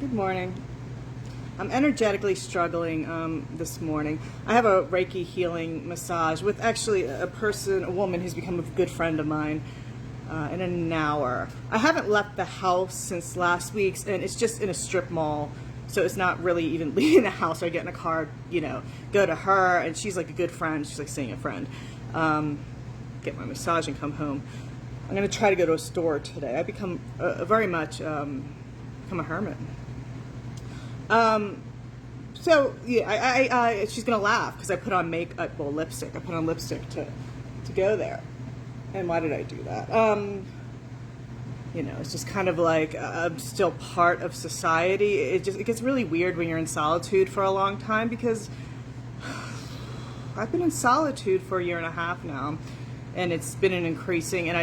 Good morning. I'm energetically struggling this morning. I have a Reiki healing massage with actually a woman who's become a good friend of mine in an hour. I haven't left the house since last week's, and it's just in a strip mall, so it's not really even leaving the house. I get in a car, go to her, and she's like a good friend. She's like seeing a friend. Get my massage and come home. I'm going to try to go to a store today. I become very much become a hermit. So yeah, she's gonna laugh because I put on lipstick. I put on lipstick to go there. And why did I do that? It's just kind of like I'm still part of society. It gets really weird when you're in solitude for a long time, because I've been in solitude for 1.5 years now, and it's been an increasing. And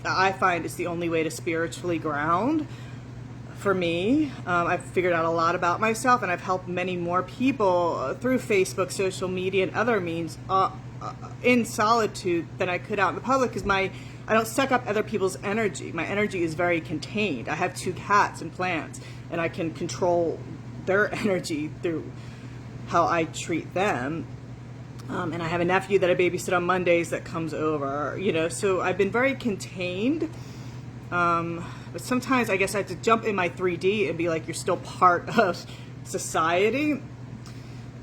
I find it's the only way to spiritually ground. For me, I've figured out a lot about myself, and I've helped many more people through Facebook, social media, and other means in solitude than I could out in the public, because I don't suck up other people's energy. My energy is very contained. I have 2 cats and plants, and I can control their energy through how I treat them. And I have a nephew that I babysit on Mondays that comes over, so I've been very contained. But sometimes I guess I have to jump in my 3D and be like, you're still part of society,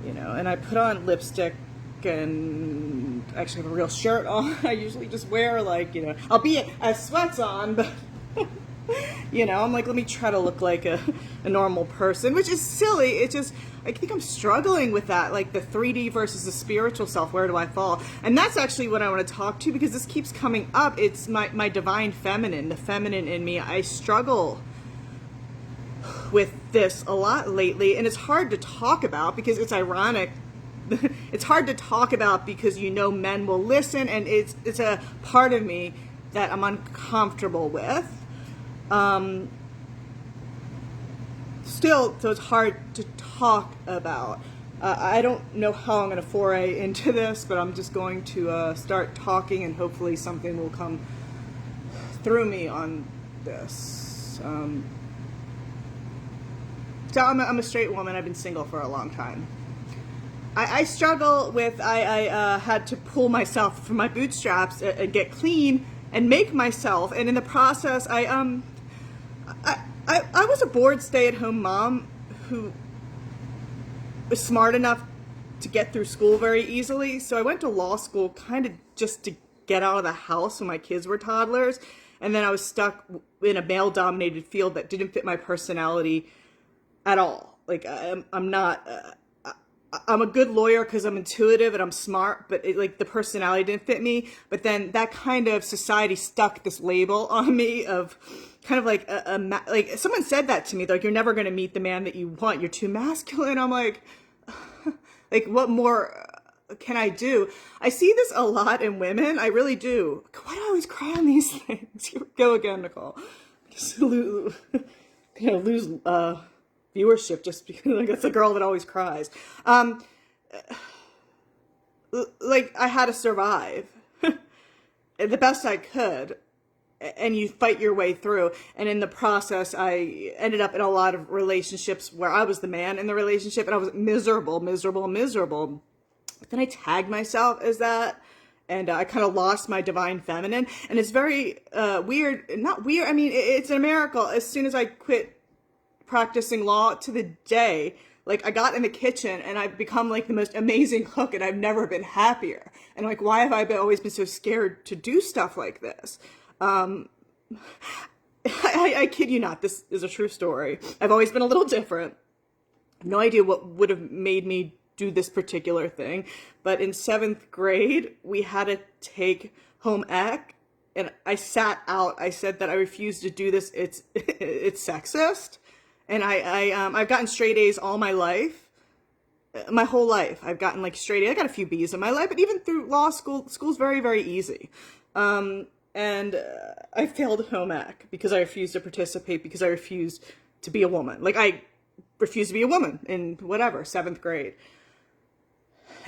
and I put on lipstick and actually have a real shirt on. I usually just wear I'll be as sweats on, but I'm like, let me try to look like a normal person, which is silly. It's just, I think I'm struggling with that, like the 3D versus the spiritual self. Where do I fall? And that's actually what I want to talk to, because this keeps coming up. It's my divine feminine, the feminine in me. I struggle with this a lot lately, and it's hard to talk about because it's ironic. It's hard to talk about because men will listen, and it's a part of me that I'm uncomfortable with. Still, so it's hard to talk about. I don't know how I'm going to foray into this, but I'm just going to start talking, and hopefully something will come through me on this. So I'm a straight woman. I've been single for a long time. I struggle with, I had to pull myself from my bootstraps and get clean and make myself, and in the process, I was a bored stay-at-home mom who was smart enough to get through school very easily. So I went to law school kind of just to get out of the house when my kids were toddlers. And then I was stuck in a male-dominated field that didn't fit my personality at all. Like, I'm not... I'm a good lawyer because I'm intuitive and I'm smart, but the personality didn't fit me. But then that kind of society stuck this label on me of kind of like like someone said that to me, like, you're never going to meet the man that you want. You're too masculine. I'm like, what more can I do? I see this a lot in women. I really do. Why do I always cry on these things? Here we go again, Nicole. Just lose viewership just because it's a girl that always cries. I had to survive the best I could, and you fight your way through. And in the process, I ended up in a lot of relationships where I was the man in the relationship, and I was miserable. But then I tagged myself as that, and I kind of lost my divine feminine. And it's very weird. Not weird. I mean, it's a miracle. As soon as I quit practicing law to the day, I got in the kitchen and I've become the most amazing cook, and I've never been happier. And why have I always been so scared to do stuff like this? I kid you not, this is a true story. I've always been a little different. No idea what would have made me do this particular thing, but in 7th grade, we had to take home ec, and I sat out. I said that I refuse to do this. It's sexist. And I've gotten straight A's all my life, my whole life. I've gotten straight A's. I got a few B's in my life, but even through law school, school's very, very easy. And I failed home ec because I refused to participate, because I refused to be a woman. I refused to be a woman in 7th grade.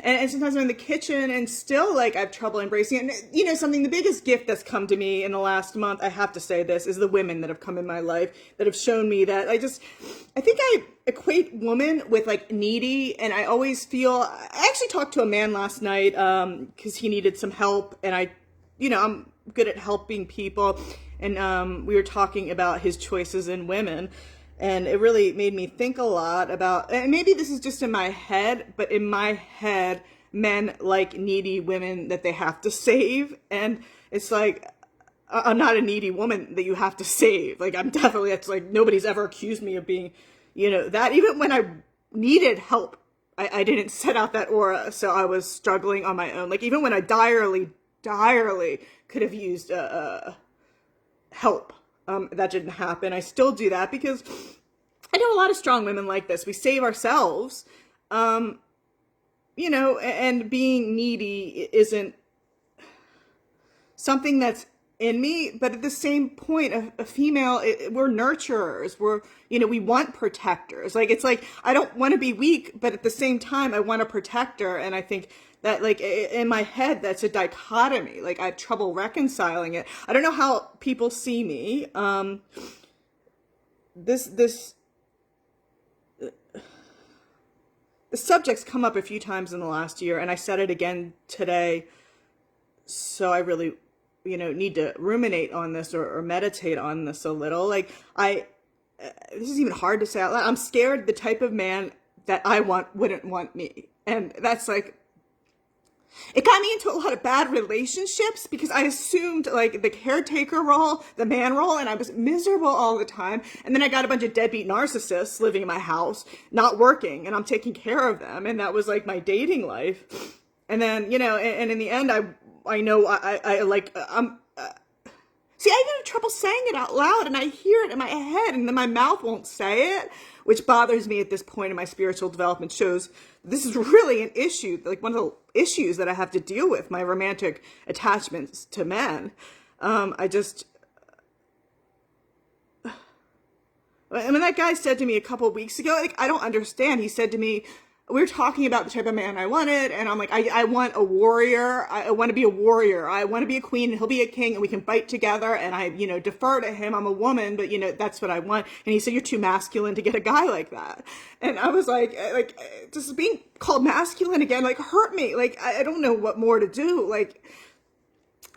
And sometimes I'm in the kitchen and still like I have trouble embracing it. And, something, the biggest gift that's come to me in the last month, I have to say this, is the women that have come in my life that have shown me that I think I equate woman with like needy. And I always feel, I actually talked to a man last night because he needed some help. And I'm good at helping people. And we were talking about his choices in women. And it really made me think a lot about, and maybe this is just in my head, but in my head, men like needy women that they have to save. And it's like, I'm not a needy woman that you have to save. Like, I'm definitely, it's like, nobody's ever accused me of being, that. Even when I needed help, I didn't set out that aura. So I was struggling on my own. Like, even when I direly could have used help. That didn't happen. I still do that because I know a lot of strong women like this. We save ourselves, and being needy isn't something that's in me. But at the same point, a female, we're nurturers. We want protectors. Like, it's like, I don't want to be weak, but at the same time, I want a protector. And I think that, like, in my head, that's a dichotomy. Like, I have trouble reconciling it. I don't know how people see me. The subject's come up a few times in the last year, and I said it again today. So I really, need to ruminate on this or meditate on this a little. Like, this is even hard to say out loud. I'm scared the type of man that I want wouldn't want me. And that's like, it got me into a lot of bad relationships because I assumed like the caretaker role, the man role, and I was miserable all the time. And then I got a bunch of deadbeat narcissists living in my house, not working, and I'm taking care of them. And that was like my dating life. And then, and in the end, I know I'm see, I have trouble saying it out loud, and I hear it in my head, and then my mouth won't say it, which bothers me at this point in my spiritual development. Shows this is really an issue, like one of the issues that I have to deal with, my romantic attachments to men. When that guy said to me a couple of weeks ago, like, I don't understand. He said to me, we were talking about the type of man I wanted, and I'm like, I want a warrior. I want to be a warrior. I want to be a queen, and he'll be a king, and we can fight together, and I, defer to him. I'm a woman, but, that's what I want. And he said, you're too masculine to get a guy like that. And I was like, just being called masculine again, like, hurt me. Like, I don't know what more to do. Like,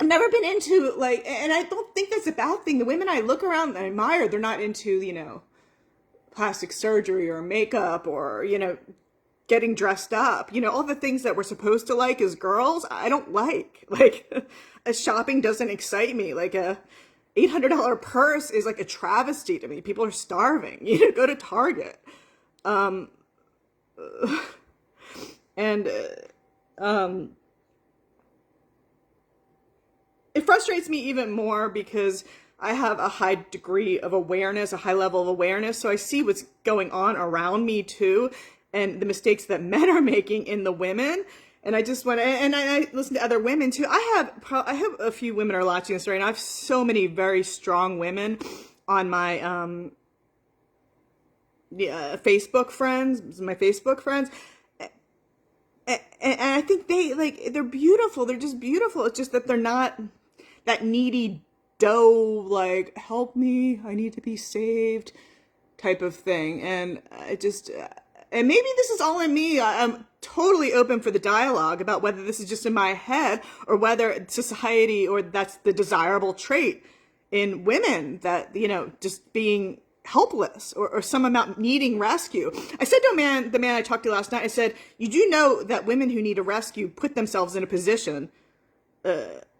I've never been into, like, and I don't think that's a bad thing. The women I look around and I admire, they're not into, plastic surgery or makeup or, getting dressed up, all the things that we're supposed to like as girls, I don't like. Like, shopping doesn't excite me. Like, a $800 purse is like a travesty to me. People are starving. Go to Target. It frustrates me even more because I have a high degree of awareness, a high level of awareness. So I see what's going on around me too, and the mistakes that men are making in the women. And I just want to, and I listen to other women too. I have a few women are watching this right now. I have so many very strong women on my Facebook friends, and I think they're beautiful. They're just beautiful. It's just that they're not that needy doe, like, help me, I need to be saved type of thing. And and maybe this is all in me. I'm totally open for the dialogue about whether this is just in my head or whether society, or that's the desirable trait in women, that, just being helpless or some amount needing rescue. I said to the man I talked to last night, I said, you do know that women who need a rescue put themselves in a position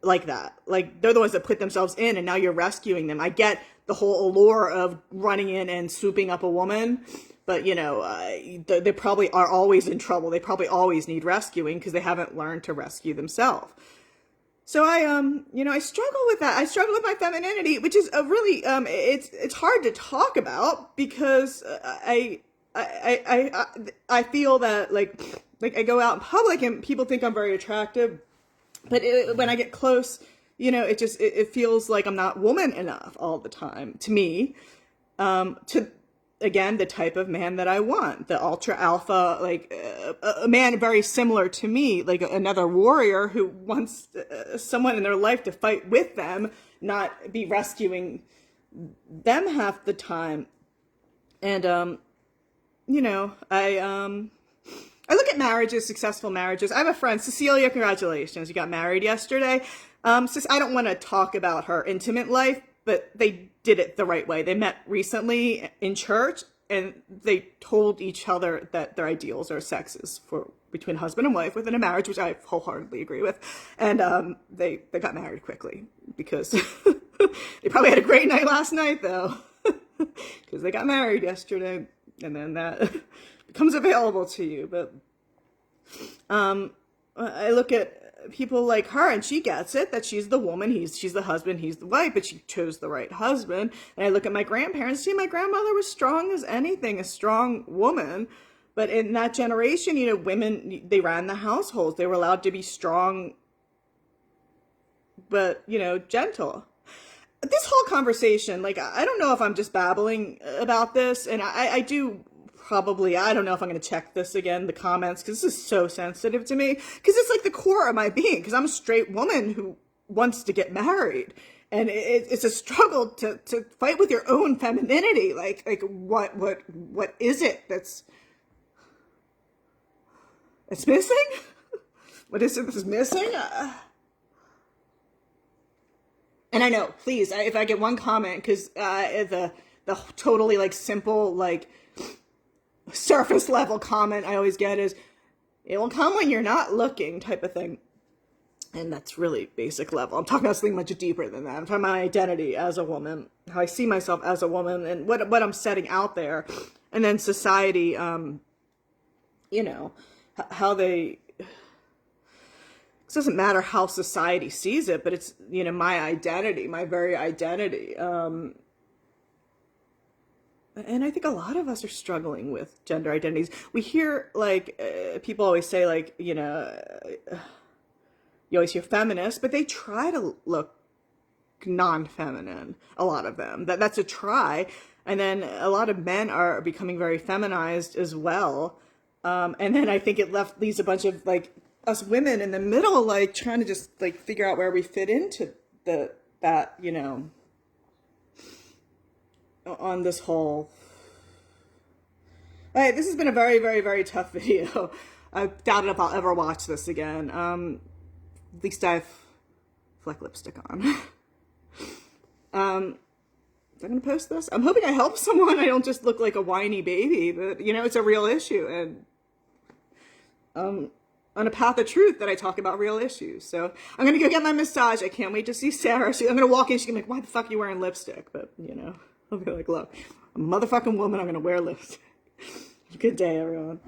like that. Like, they're the ones that put themselves in, and now you're rescuing them. I get the whole allure of running in and swooping up a woman, but, they probably are always in trouble. They probably always need rescuing because they haven't learned to rescue themselves. So I struggle with that. I struggle with my femininity, which is a really, it's hard to talk about because I feel that like I go out in public and people think I'm very attractive, but when I get close, it feels like I'm not woman enough all the time to me, again, the type of man that I want, the ultra alpha, like a man very similar to me, like another warrior who wants someone in their life to fight with them, not be rescuing them half the time. And, you know, I look at marriages, successful marriages. I have a friend, Cecilia, congratulations. You got married yesterday. I don't want to talk about her intimate life, but they did it the right way. They met recently in church, and they told each other that their ideals are sexes for between husband and wife within a marriage, which I wholeheartedly agree with. And they got married quickly because they probably had a great night last night, though, because they got married yesterday, and then that becomes available to you. But I look at people like her, and she gets it, that she's the woman, she's the husband, he's the wife, but she chose the right husband. And I look at my grandparents, see, my grandmother was strong as anything, a strong woman. But in that generation, you know, women, they ran the households. They were allowed to be strong, but, you know, gentle. This whole conversation, like, I don't know if I'm just babbling about this, and I do probably, I don't know if I'm going to check this again, the comments, because this is so sensitive to me, because it's like the core of my being, because I'm a straight woman who wants to get married, and it's a struggle to fight with your own femininity. Like what is it that's missing? What is it that's missing? And I know, please, if I get one comment, because the totally like simple, like surface level comment I always get is, it will come when you're not looking, type of thing. And that's really basic level. I'm talking about something much deeper than that. I'm talking about my identity as a woman, how I see myself as a woman, and what I'm setting out there. And then society, you know, how they, it doesn't matter how society sees it, but it's, you know, my identity, my very identity. And I think a lot of us are struggling with gender identities. We hear, like, people always say, like, you know, you always hear feminist, but they try to look non-feminine, a lot of them. That's a try. And then a lot of men are becoming very feminized as well. And then I think it leaves a bunch of, like, us women in the middle, like, trying to just, like, figure out where we fit into that, you know, on this whole. All right, this has been a very, very, very tough video. I doubt if I'll ever watch this again. At least I have black lipstick on. Am I going to post this? I'm hoping I help someone. I don't just look like a whiny baby, but, you know, it's a real issue. And on a path of truth that I talk about real issues. So I'm going to go get my massage. I can't wait to see Sarah. I'm going to walk in. She's going to be like, why the fuck are you wearing lipstick? But, you know, I'll be like, look, I'm a motherfucking woman. I'm going to wear lipstick. Good day, everyone.